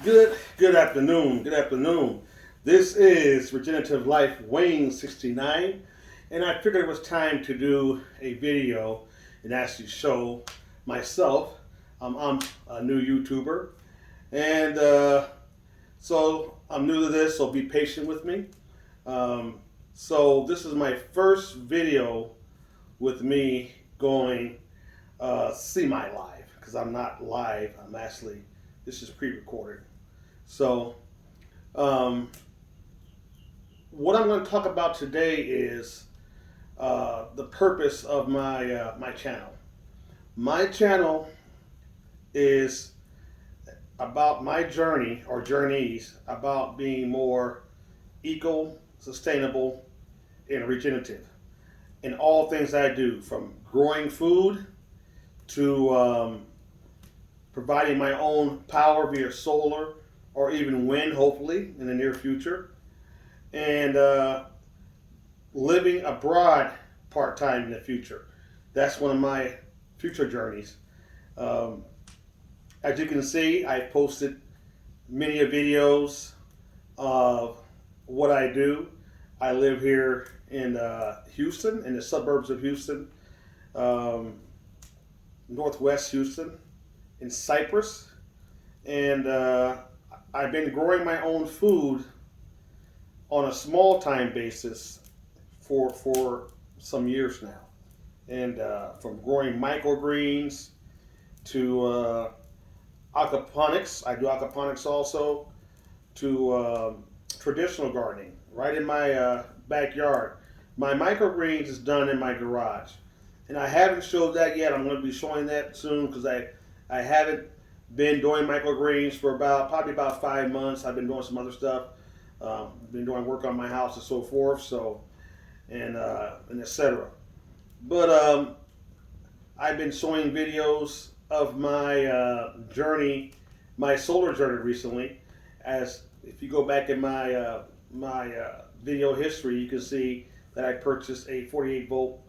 Good afternoon. Good afternoon. This is Regenerative Life Wayne 69, and I figured it was time to do a video and actually show myself. I'm a new YouTuber, and so I'm new to this, so be patient with me. Um, so this is my first video with me going semi-live because I'm not live. I'm actually this is pre-recorded. So, um, what I'm going to talk about today is the purpose of my channel. My channel is about my journey or journeys about being more eco, sustainable, and regenerative in all things I do, from growing food to providing my own power via solar or even wind, hopefully, in the near future, and living abroad part time in the future. That's one of my future journeys. Um, as you can see, I posted many videos of what I do. I live here in Houston, in the suburbs of Houston, um, northwest Houston, in Cypress, and I've been growing my own food on a small time basis for some years now, and from growing microgreens to aquaponics. I do aquaponics also to traditional gardening right in my backyard. My microgreens is done in my garage, and I haven't showed that yet. I'm going to be showing that soon because I haven't been doing microgreens for probably about 5 months. I've been doing some other stuff. Been doing work on my house and so forth. So and etc. But I've been showing videos of my journey, my solar journey recently. As if you go back in my video history, you can see that I purchased a 48-volt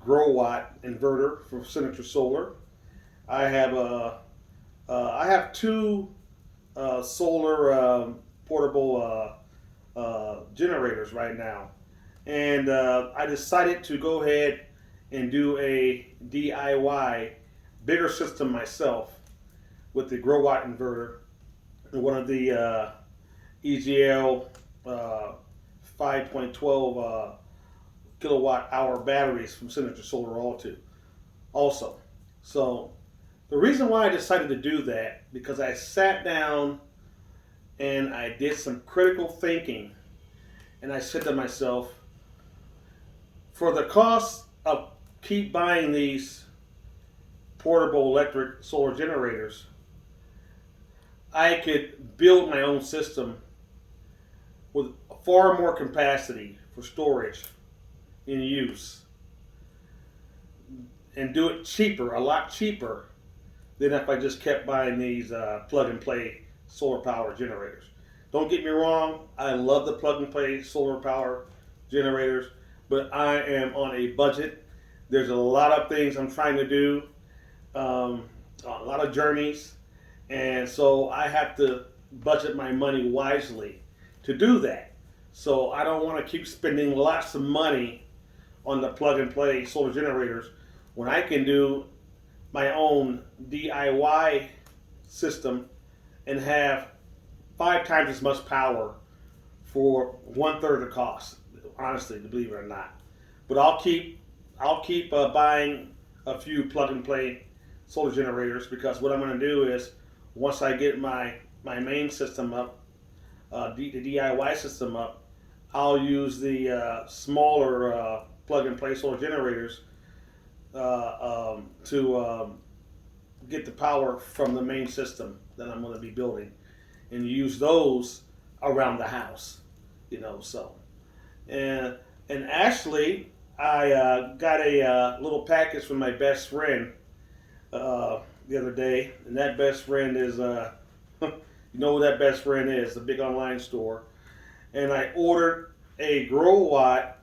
grow watt inverter from Signature Solar. I have I have two solar portable generators right now, and I decided to go ahead and do a DIY bigger system myself with the grow watt inverter and one of the EGL 5.12 kilowatt hour batteries from Signature Solar also. So the reason why I decided to do that, because I sat down and I did some critical thinking, and I said to myself, for the cost of keep buying these portable electric solar generators, I could build my own system with far more capacity for storage in use and do it cheaper, a lot cheaper than if I just kept buying these plug and play solar power generators. Don't get me wrong, I love the plug and play solar power generators, but I am on a budget. There's a lot of things I'm trying to do, a lot of journeys, and so I have to budget my money wisely to do that. So I don't want to keep spending lots of money on the plug and play solar generators when I can do my own DIY system and have 5 times as much power for 1/3 the cost. Honestly, believe it or not, but I'll keep buying a few plug and play solar generators, because what I'm going to do is, once I get my main system up, the DIY system up, I'll use the smaller plug and play solar generators to get the power from the main system that I'm going to be building, and use those around the house, So, and actually, I got a little package from my best friend the other day, and that best friend is you know who that best friend is, the big online store, and I ordered a grow watt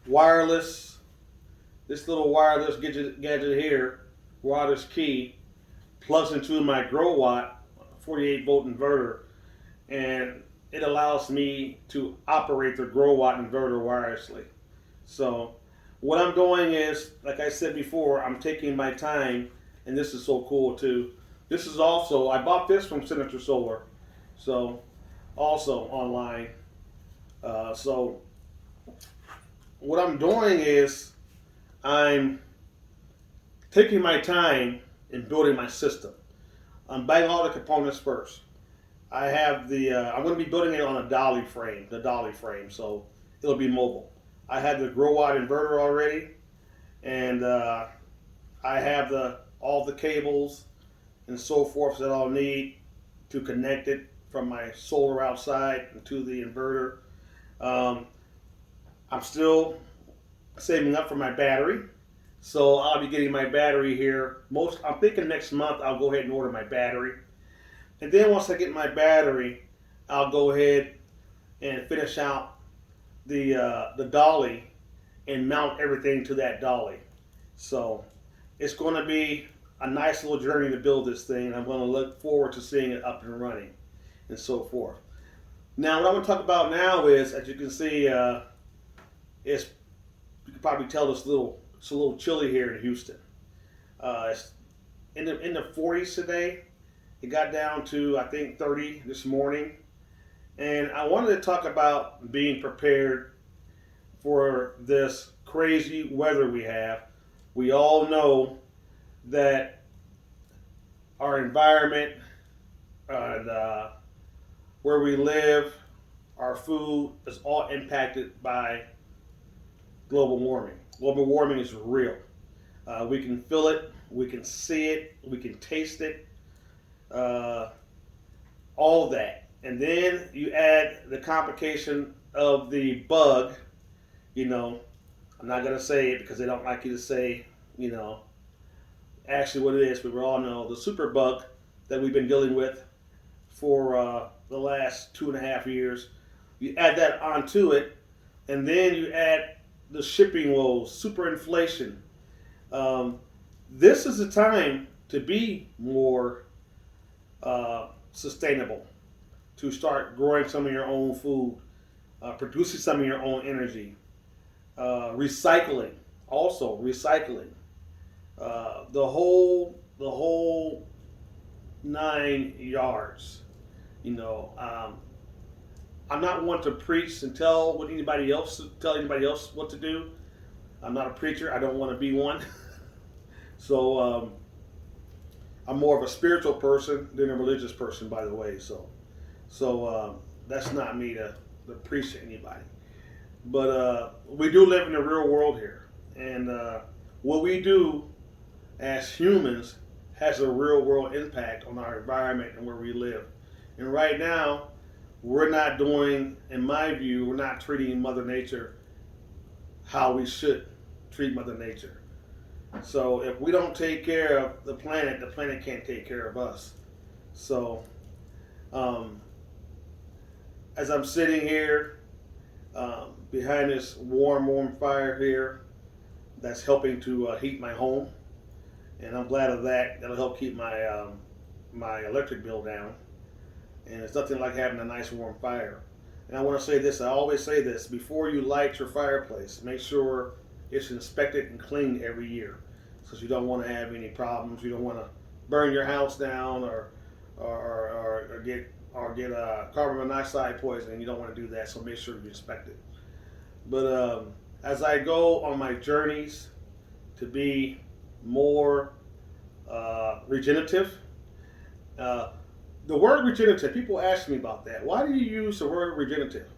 wireless, this little wireless gadget here, wireless key, plugs into my grow watt 48-volt inverter, and it allows me to operate the grow watt inverter wirelessly. So what I'm doing is, like I said before, I'm taking my time, and this is so cool too. This is also, I bought this from Senator Solar, so also online. So what I'm doing is I'm taking my time in building my system. I'm buying all the components first. I have I'm going to be building it on a dolly frame, so it'll be mobile. I have the grow watt inverter already, and I have all the cables and so forth that I'll need to connect it from my solar outside to the inverter. I'm still saving up for my battery, so I'll be getting my battery here. I'm thinking next month I'll go ahead and order my battery, and then once I get my battery, I'll go ahead and finish out the dolly and mount everything to that dolly. So it's going to be a nice little journey to build this thing, and I'm going to look forward to seeing it up and running and so forth. Now, what I want to talk about now is, as you can see, you can probably tell it's a little chilly here in Houston. It's in the 40s today. It got down to, I think, 30 this morning. And I wanted to talk about being prepared for this crazy weather we have. We all know that our environment and where we live, our food is all impacted by global warming. Global warming is real. We can feel it, we can see it, we can taste it, all that. And then you add the complication of the bug. I'm not going to say it because they don't like you to say, actually what it is, but we all know the super bug that we've been dealing with for the last 2.5 years. You add that onto it, and then you add the shipping woes, super inflation. This is the time to be more sustainable, to start growing some of your own food, producing some of your own energy, recycling, the whole 9 yards. I'm not one to preach and tell anybody else what to do. I'm not a preacher. I don't want to be one. So I'm more of a spiritual person than a religious person, by the way. So that's not me to preach to anybody. But we do live in the real world here, and what we do as humans has a real world impact on our environment and where we live. And right now, in my view, we're not treating Mother Nature how we should treat Mother Nature. So if we don't take care of the planet can't take care of us. So as I'm sitting here behind this warm fire here, that's helping to heat my home, and I'm glad of that. That'll help keep my electric bill down. And it's nothing like having a nice warm fire. And I want to say this, I always say this, before you light your fireplace, make sure it's inspected and cleaned every year, because you don't want to have any problems. You don't want to burn your house down or get carbon monoxide poisoning. You don't want to do that, so make sure you inspect it. But as I go on my journeys to be more regenerative, the word regenerative, people ask me about that. Why do you use the word regenerative?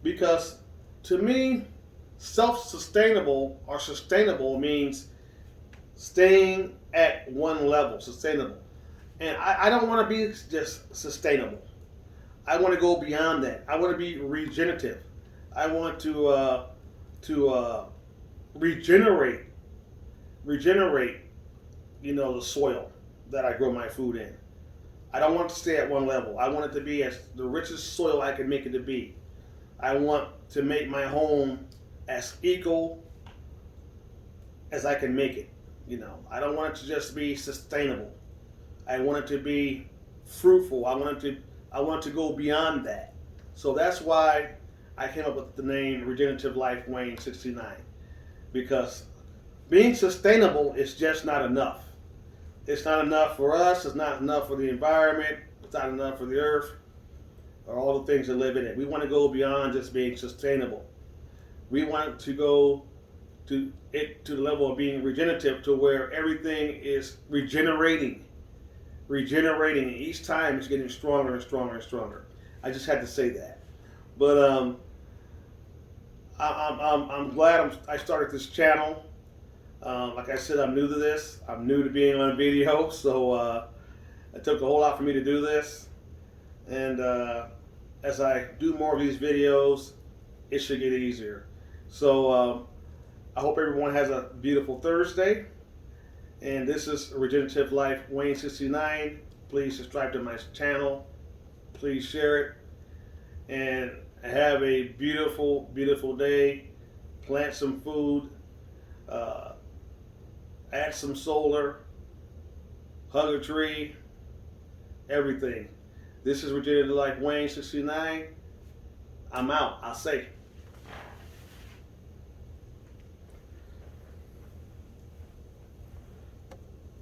Because to me, self-sustainable or sustainable means staying at one level, sustainable. And I don't want to be just sustainable. I want to go beyond that. I want to be regenerative. I want to regenerate, the soil that I grow my food in. I don't want it to stay at one level. I want it to be as the richest soil I can make it to be. I want to make my home as eco as I can make it. I don't want it to just be sustainable. I want it to be fruitful. I want to go beyond that. So that's why I came up with the name Regenerative Life Wayne 69, because being sustainable is just not enough. It's not enough for us. It's not enough for the environment. It's not enough for the earth or all the things that live in it. We want to go beyond just being sustainable. We want to go to the level of being regenerative, to where everything is regenerating. And each time it's getting stronger and stronger and stronger. I just had to say that. But I'm glad I started this channel. Like I said, I'm new to this. I'm new to being on video, so it took a whole lot for me to do this. And as I do more of these videos, it should get easier. So I hope everyone has a beautiful Thursday. And this is Regenerative Life Wayne 69. Please subscribe to my channel. Please share it. And have a beautiful, beautiful day. Plant some food. Add some solar. Hug a tree. Everything. This is Regenerative Life Wayne 69. I'm out. I'll say.